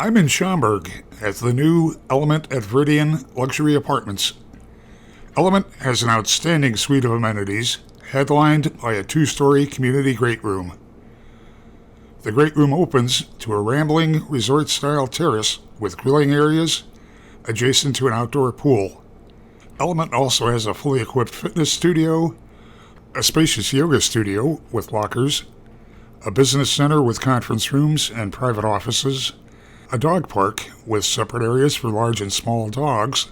I'm in Schaumburg at the new Element at Veridian Luxury Apartments. Element has an outstanding suite of amenities, headlined by a 2-story community great room. The great room opens to a rambling resort-style terrace with grilling areas adjacent to an outdoor pool. Element also has a fully equipped fitness studio, a spacious yoga studio with lockers, a business center with conference rooms and private offices, a dog park with separate areas for large and small dogs,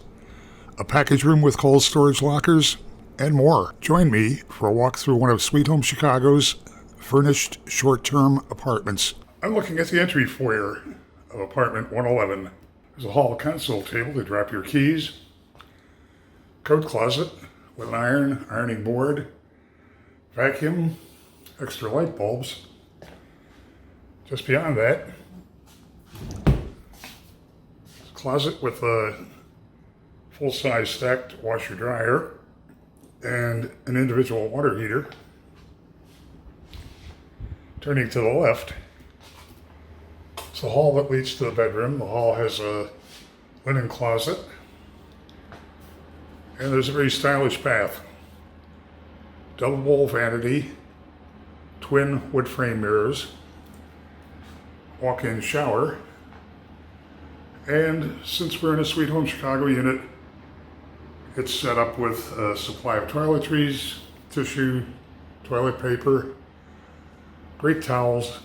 a package room with cold storage lockers, and more. Join me for a walk through one of Sweet Home Chicago's furnished short-term apartments. I'm looking at the entry foyer of apartment 111. There's a hall console table to drop your keys, coat closet with an ironing board, vacuum, extra light bulbs. Just beyond that, closet with a full-size stacked washer-dryer and an individual water heater. Turning to the left, it's the hall that leads to the bedroom. The hall has a linen closet, and there's a very stylish bath. Double bowl vanity, twin wood frame mirrors, walk-in shower, and since we're in a Sweet Home Chicago unit, it's set up with a supply of toiletries, tissue, toilet paper, great towels.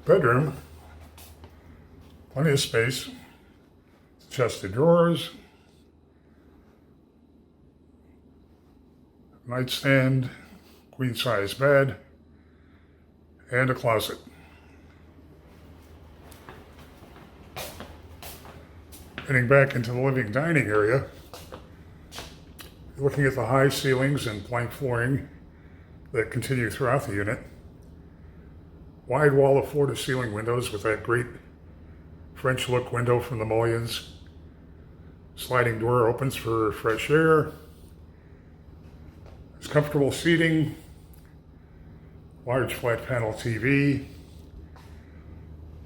Bedroom, plenty of space, chest of drawers, nightstand, queen-size bed, and a closet. Heading back into the living dining area, looking at the high ceilings and plank flooring that continue throughout the unit. Wide wall of floor-to-ceiling windows with that great French look window from the mullions. Sliding door opens for fresh air. There's comfortable seating, large flat panel TV,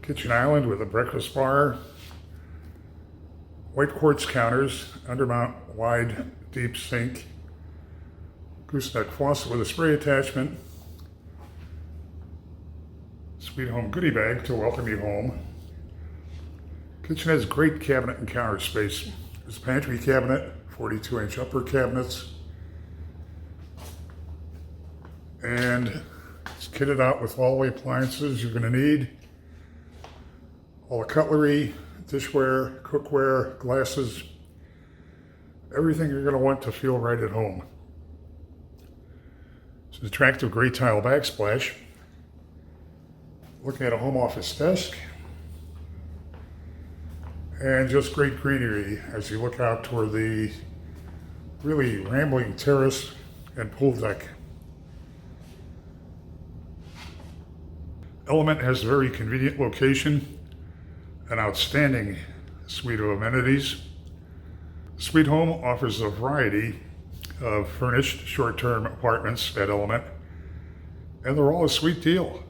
kitchen island with a breakfast bar, white quartz counters, undermount wide deep sink, gooseneck faucet with a spray attachment, Sweet Home goodie bag to welcome you home. Kitchen has great cabinet and counter space. There's a pantry cabinet, 42-inch upper cabinets, and it's kitted out with all the appliances you're going to need. All the cutlery, dishware, cookware, glasses, everything you're going to want to feel right at home. It's an attractive gray tile backsplash. Looking at a home office desk. And just great greenery as you look out toward the really rambling terrace and pool deck. Element has a very convenient location, an outstanding suite of amenities. Sweet Home offers a variety of furnished short-term apartments at Element, and they're all a sweet deal.